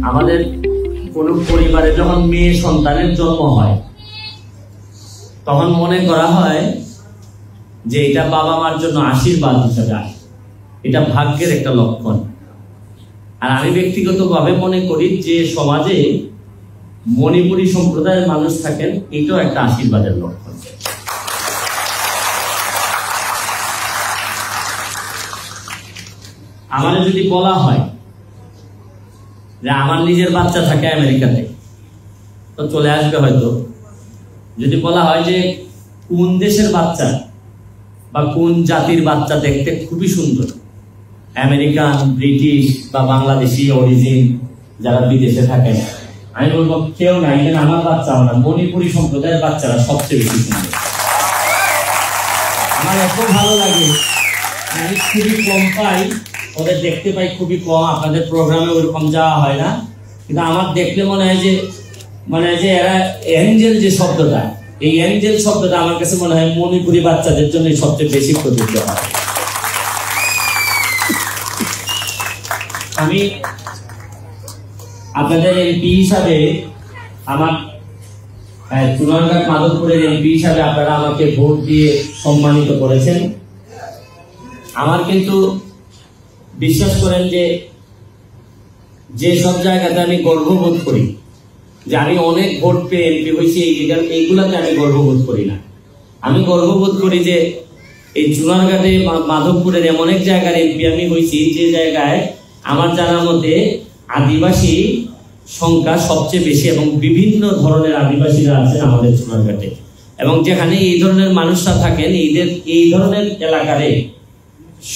আমাদের কোন পরিবারে যখন মেয়ে সন্তানের জন্ম হয় তখন মনে করা হয় যে এটা বাবা মার জন্য আশীর্বাদ হিসেবে আসে, এটা ভাগ্যের একটা লক্ষণ। আর আমি ব্যক্তিগতভাবে মনে করি যে সমাজে মণিপুরী সম্প্রদায়ের মানুষ থাকেন, এটাও একটা আশীর্বাদের লক্ষণ। আমার যদি বলা হয় যে আমার নিজের বাচ্চা থাকে আমেরিকাতে, তো চলে আসবে হয়তো। যদি বলা হয় যে কোন দেশের বাচ্চা বা কোন জাতির বাচ্চা দেখতে খুবই সুন্দর, আমেরিকান, ব্রিটিশ বা বাংলাদেশি অরিজিন যারা বিদেশে থাকেন, আমি বলবো কেউ নাই, আমার বাচ্চাও না, মণিপুরী সম্প্রদায়ের বাচ্চারা সবচেয়ে বেশি সুন্দর। আমার এত ভালো লাগে, আমি খুবই কম পাই, ওদের দেখতে পাই খুবই কম, আপনাদের প্রোগ্রামে ওরকম যাওয়া হয় না, কিন্তু আমার দেখলে মনে হয় যে এরা এঞ্জেল, যে শব্দটা, এই এঞ্জেল শব্দটা আমার কাছে মনে হয় মণিপুরী বাচ্চাদের জন্য সবচেয়ে বেশি প্রযোজ্য হয়। আমি আপনাদের এমপি হিসাবে, আমার চুনারঘাট মাধবপুরের এমপি হিসাবে আপনারা আমাকে ভোট দিয়ে সম্মানিত করেছেন। আমার কিন্তু বিশ্বাস করেন যে সব জায়গাতে আমি গর্ববোধ করি যে আমি অনেক ভোট পেয়ে এমপি হয়েছি, এইগুলাতে আমি গর্ববোধ করি না। আমি গর্ববোধ করি যে এই চুনারঘাটে মাধবপুরের এমন এক জায়গার এমপি আমি হয়েছি যে জায়গায় আমার জানার মধ্যে আদিবাসী সংখ্যা সবচেয়ে বেশি এবং বিভিন্ন ধরনের আদিবাসীরা আছেন আমাদের চুনারঘাটে, এবং যেখানে এই ধরনের মানুষরা থাকেন, এই ধরনের এলাকারে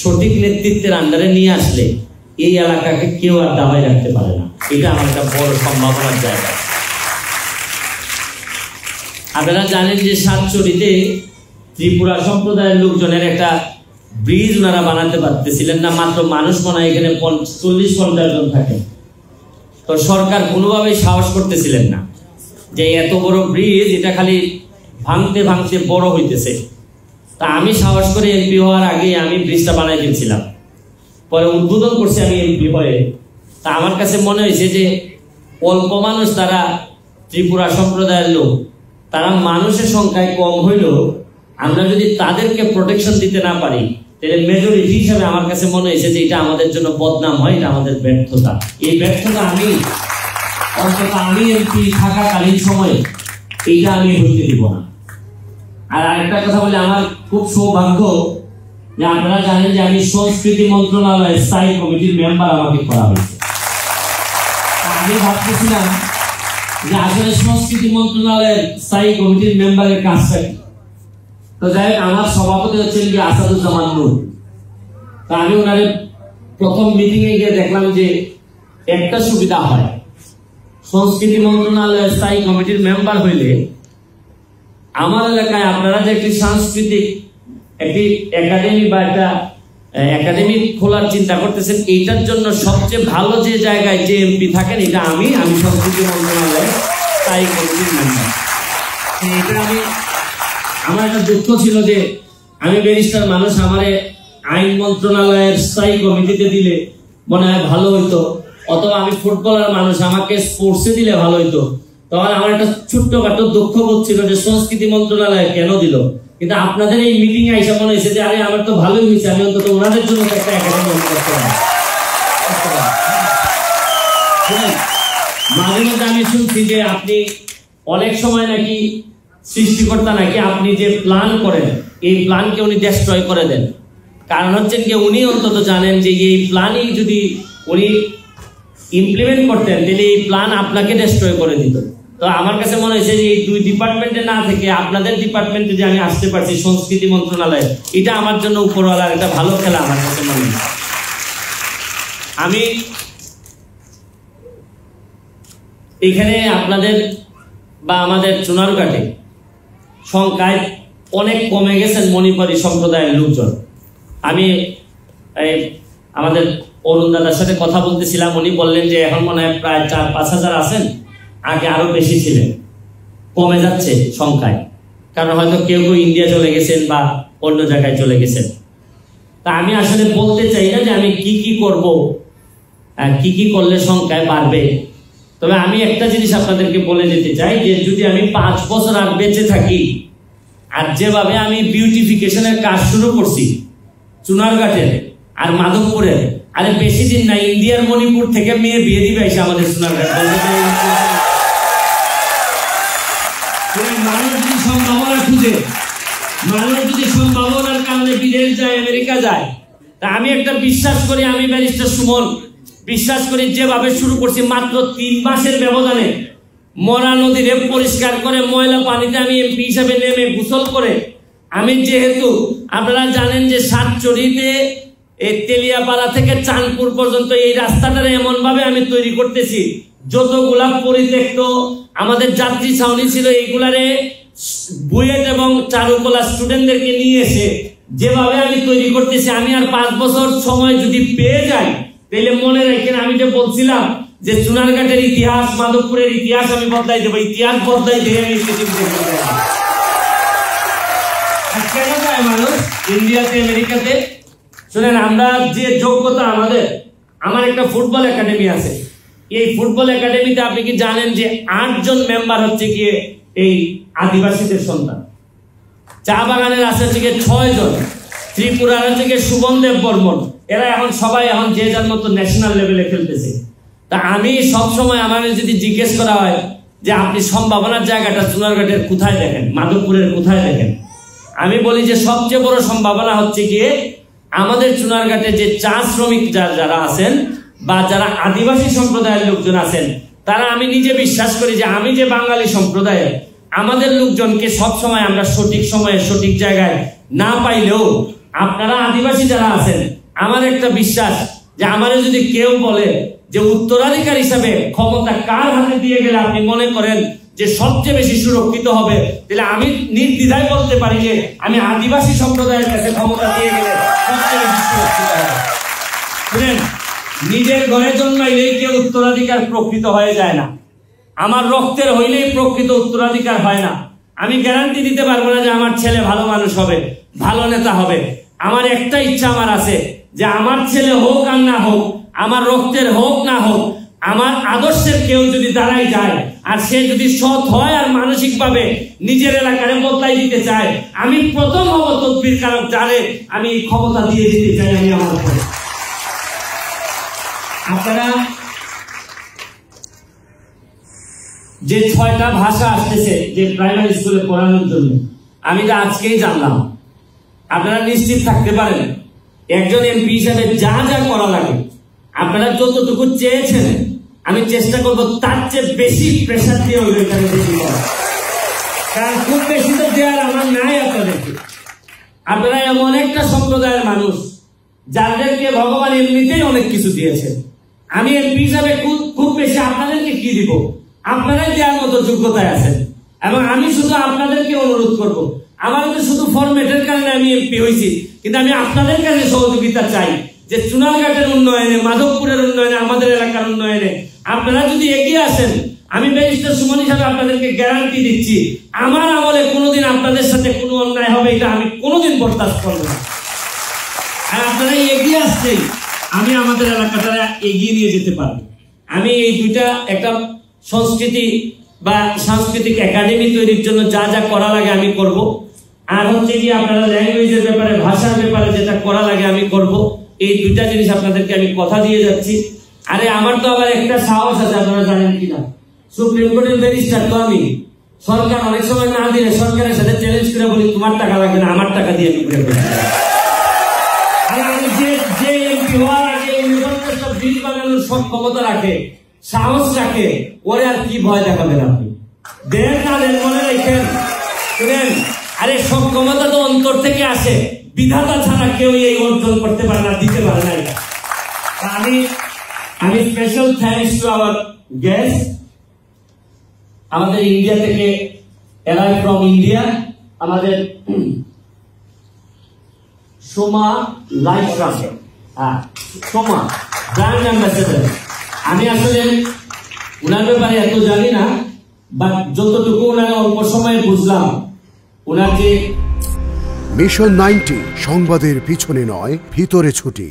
সঠিক নেতৃত্বের আন্ডারে নিয়ে আসলে এই এলাকাকে কেউ আর দাবাই রাখতে পারে না। এটা আমার একটা বড় সম্ভাবনার জায়গা। আপনারা জানেন যে সাতচুরিতে ত্রিপুরা সম্প্রদায়ের লোকজনের একটা ব্রিজ ওনারা বানাতে পারতেছিলেন না, মাত্র মানুষ মনে হয় এখানে 40-50 জন থাকে। তো সরকার কোনোভাবেই সাহস করতেছিলেন না যে এত বড় ব্রিজ, এটা খালি ভাঙতে ভাঙতে বড় হইতেছে। তা আমি সাহস করে এমপি হওয়ার আগে আমি ব্রিজটা বানাই দিয়েছিলাম, পরে উদ্বোধন করছি আমি এমপি হয়ে। তা আমার কাছে মনে হয়েছে যে অল্প মানুষ, তারা ত্রিপুরা সম্প্রদায়ের লোক, তারা মানুষের সংখ্যায় কম হইলেও আমরা যদি তাদেরকে প্রোটেকশন দিতে না পারি, তাহলে মেজরিটি হিসাবে আমার কাছে মনে হয়েছে যে এটা আমাদের জন্য বদনাম হয়, এটা আমাদের ব্যর্থতা। এই ব্যর্থতা অন্তত আমি এমপি থাকাকালীন সময়ে এইটা আমি হইতে দিব না। আর আরেকটা কথা বলে, আমার খুব সৌভাগ্য যে আপনারা জানেন যে আমি সংস্কৃতি মন্ত্রণালয়ের স্থায়ী কমিটির মেম্বার আমাকে করা হয়েছে। আমি ভাবতেছিলাম যে আসলে সংস্কৃতি মন্ত্রণালয়ের স্থায়ী কমিটির মেম্বারের কাজটা কি। তো যাই হোক, আমার সভাপতি হচ্ছেন কি আসাদুজ্জামান নূর। তা আমি ওনারে প্রথম মিটিং এ গিয়ে দেখলাম যে একটা সুবিধা হয়, সংস্কৃতি মন্ত্রণালয়ের স্থায়ী কমিটির মেম্বার হইলে আমার এলাকায় আপনারা যে একটি সাংস্কৃতিক একটি একাডেমি বা একটা একাডেমি খোলার চিন্তা করতেছেন, এইটার জন্য সবচেয়ে ভালো যে জায়গায় যে এমপি থাকেন এটা আমি সংস্কৃতি মন্ত্রণালয়ের স্থায়ী কমিটির মেম্বার। এটা আমার একটা দুঃখ ছিল যে আমি ব্যারিস্টার মানুষ, আমারে আইন মন্ত্রণালয়ের স্থায়ী কমিটিতে দিলে মনে হয় ভালো হইতো, অথবা আমি ফুটবলার মানুষ, আমাকে স্পোর্টসে দিলে ভালো হইতো। তখন আমার একটা ছোট্টখাটো দুঃখ ছিল যে সংস্কৃতি মন্ত্রণালয় কেন দিল। কিন্তু আপনাদের এই মিটিং এ এসে মনে হয়েছে যে আরে আমার তো ভালোই হয়েছে, আমি অন্তত ওনাদের জন্য একটা একাডেমি করতে পারি। মাঝে মধ্যে আমি শুনছি যে আপনি অনেক সময় নাকি সৃষ্টিকর্তা নাকি আপনি যে প্ল্যান করেন এই প্ল্যানকে উনি ডেস্ট্রয় করে দেন। কারণ হচ্ছেন যে উনি অন্তত জানেন যে এই প্ল্যানই যদি উনি ইমপ্লিমেন্ট করতেন তাহলে এই প্ল্যান আপনাকে ডেস্ট্রয় করে দিত। তো আমার কাছে মনে হয়েছে যে এই দুই ডিপার্টমেন্টে না থেকে আপনাদের ডিপার্টমেন্টে যে আমি আসতে পারছি সংস্কৃতি মন্ত্রণালয়ে, এটা আমার জন্য উপরওয়ালার একটা ভালো খেলা আমার কাছে মনে হয়। আমি এখানে আপনাদের বা আমাদের চুনারঘাটে সংখ্যায় অনেক কমে গেছেন মণিপুরী সম্প্রদায়ের লোকজন। আমি আমাদের অরুণ দাদার সাথে কথা বলতেছিলাম, উনি বললেন যে এখন মনে হয় প্রায় 4-5 হাজার আছেন, আগে আরো বেশি ছিলেন, কমে যাচ্ছে সংখ্যায়, কারণ হয়তো কেউ ইন্ডিয়া চলে গেছেন বা অন্য জায়গায় চলে গেছেন। তা আমি আসলে বলতে চাই না যে আমি কি কি করব কি কি করলে সংখ্যায় বাড়বে। তবে আমি একটা জিনিস আপনাদেরকে বলে যেতে চাই যে যদি আমি 5 বছর আর বেঁচে থাকি আর যেভাবে আমি বিউটিফিকেশনের কাজ শুরু করছি চুনারঘাটের আর মাধবপুরের, আরে বেশি দিন নাই ইন্ডিয়ার মণিপুর থেকে মেয়ে বিয়ে দিবে এসে আমাদের চুনারঘাট। মানুষ যদি সম্ভাবনা খুঁজে, মানুষ যদি সম্ভাবনার কারণে বিদেশ যায়, আমেরিকা যায়, তা আমি একটা বিশ্বাস করি, আমি ব্যারিস্টার সুমন বিশ্বাস করি যেভাবে শুরু করছি মাত্র 3 মাসের ব্যবধানে মরা নদীরে পরিষ্কার করে ময়লা পানিতে আমি এমপি হিসাবে নেমে গোসল করে, আমি যেহেতু আপনারা জানেন যে সাতচড়িতে এই তেলিয়াপাড়া থেকে চাঁদপুর পর্যন্ত এই রাস্তাটা এমন ভাবে আমি তৈরি করতেছি, যতগুলা পরিত্যক্ত আমাদের যাত্রী ছাউনি ছিল এইগুলারে বুয়েট এবং চারুকলা স্টুডেন্টদেরকে নিয়ে এসে যেভাবে আমি তৈরি করতেছি, আমি আর 5 বছর সময় যদি পেয়ে যাই তাহলে মনে রাখেন আমি যে বলছিলাম যে চুনারঘাটের ইতিহাস, মাধবপুরের ইতিহাস আমি বদলাই দেবো, ইতিহাস বদলাই দিয়ে আমি কেন যায় মানুষ ইন্ডিয়াতে আমেরিকাতে। শুনেন, আমরা যে যোগ্যতা আমার একটা ফুটবল একাডেমি আছে, এই ফুটবল একাডেমিতে আপনি কি জানেন যে 8 জন মেম্বার হচ্ছে গিয়ে এই আদিবাসীদের সন্তান, চা বাগানের আছে হচ্ছে গিয়ে 6 জন, ত্রিপুরার হচ্ছে গিয়ে সুবনদেব বর্মন, এরা এখন সবাই এখন যে যার মতো ন্যাশনাল লেভেলে খেলতেছে। তা আমি সবসময় আমার যদি জিজ্ঞেস করা হয় যে আপনি সম্ভাবনার জায়গাটা চুনারঘাটের কোথায় দেখেন, মাধবপুরের কোথায় দেখেন, আমি বলি যে সবচেয়ে বড় সম্ভাবনা হচ্ছে গিয়ে আমাদের চুনারঘাটে যে চা শ্রমিক যারা আছেন বা যারা আদিবাসী সম্প্রদায়ের লোকজন আছেন, তারা আমি নিজে বিশ্বাস করি যে আমি যে বাঙালি সম্প্রদায়ের আমাদের লোকজনকে সবসময় আমরা সঠিক সময়ে সঠিক জায়গায় না পাইলেও আপনারা আদিবাসী যারা আছেন, আমার একটা বিশ্বাস যে আমারে যদি কেউ বলে যে উত্তরাধিকার হিসাবে ক্ষমতা কার হাতে দিয়ে গেলে আপনি মনে করেন যে সবচেয়ে বেশি সুরক্ষিত হবে, তাহলে আমি নির্দ্বিধায় বলতে পারি যে আমি আদিবাসী সম্প্রদায়ের কাছে ক্ষমতা দিয়ে গেলে সবচেয়ে বেশি সুরক্ষিত হবে। শুনেন, নিজের ঘরে জন্মাইলেই কেউ উত্তরাধিকার প্রকৃত হয়ে যায় না, আমার রক্তের হইলেই প্রকৃত উত্তরাধিকার হয় না। আমি গ্যারান্টি দিতে পারবো না যে আমার ছেলে ভালো মানুষ হবে, ভালো নেতা হবে। আমার একটা ইচ্ছা আমার আছে যে আমার ছেলে হোক আর না হোক, আমার রক্তের হোক না হোক, আমার আদর্শের কেউ যদি দাঁড়াই যায় আর সে যদি সৎ হয় আর মানসিকভাবে নিজের এলাকারে বদলাই দিতে চায়, আমি প্রথম হব তদবির কারক যারে আমি এই ক্ষমতা দিয়ে দিতে চাই। আমি আমার আপনারা যে 6টা ভাষা আসতেছে যে প্রাইমারি স্কুলে পড়ানোর জন্য, আমি তো আজকেই জানলাম। আপনারা নিশ্চিত থাকতে পারেন একজন এমপি হিসাবে যা যা করা লাগে আপনারা যতটুকু চেয়েছেন আমি চেষ্টা করব তার চেয়ে বেশি প্রেশার দিয়ে ওই এখানে বেশি করা, কারণ খুব বেশি তো দেওয়ার আমার নাই আপনাদেরকে। আপনারা এমন একটা সম্প্রদায়ের মানুষ যাদেরকে ভগবান এমনিতেই অনেক কিছু দিয়েছে। আমি এমপি হিসাবে খুব বেশি আপনাদেরকে কি দিব, আপনারাই দেওয়ার মতো যোগ্যতায় আছেন। এবং আমি শুধু আপনাদেরকে অনুরোধ করব, আমার তো শুধু ফরম্যাটের কারণে আমি এমপি হয়েছি, কিন্তু আমি আপনাদের কাছে সহযোগিতা চাই যে চুনারঘাটের উন্নয়নে, মাধবপুরের উন্নয়নে, আমাদের এলাকার উন্নয়নে আপনারা যদি এগিয়ে আসেন, আমি ব্যারিস্টার সুমন হিসাবে আপনাদেরকে গ্যারান্টি দিচ্ছি আমার আমলে কোনোদিন আপনাদের সাথে কোনো অন্যায় হবে এটা আমি কোনোদিন বরদাস্ত করব না। আর আপনারা এগিয়ে আসছেই আমি আমাদের এলাকাটা এগিয়ে নিয়ে যেতে পারবো। আমি এই দুইটা একটা সংস্কৃতি বা সাংস্কৃতিক একাডেমি তৈরির জন্য যা যা করা লাগে আমি করব। আর হচ্ছে কি আপনারা ল্যাঙ্গুয়েজের ব্যাপারে, ভাষার ব্যাপারে যেটা করা লাগে আমি করব। এই দুইটা জিনিস আপনাদেরকে আমি কথা দিয়ে যাচ্ছি। আরে আমার তো আবার একটা সাহস আছে, আপনারা জানেন কিনা, সুপ্রিম কোর্টের ব্যারিস্টার তো আমি। সরকার অনেক সময় না দিলে সরকারের সাথে চ্যালেঞ্জ করে বলি তোমার টাকা লাগবে না, আমার টাকা দিয়ে বিক্রি করবো। যে এমপি হওয়ার আগে বিল বানানোর সব ক্ষমতা রাখে, সাহস রাখে, ওরে আর কি ভয় দেখাবেন আপনি? দেন না দেন মনে রাখেন। শুনেন, আরে সব ক্ষমতা তো অন্তর থেকে আসে, বিধাতা ছাড়া কেউ এই অর্জন করতে পারে না, দিতে পারে না। আমি special thanks to our guest, আমাদের ইন্ডিয়া থেকে অ্যারাইভ ফ্রম ইন্ডিয়া, আমাদের Soma life trust, Soma brand ambassador. আমি আসলে ওনার ব্যাপারে এত জানি না, বাট যতটুকু ওনার অল্প সময়ে বুঝলাম, ওনার যে মিশন 90 সংবাদের পিছনে নয়, ভিতরে ছুটি।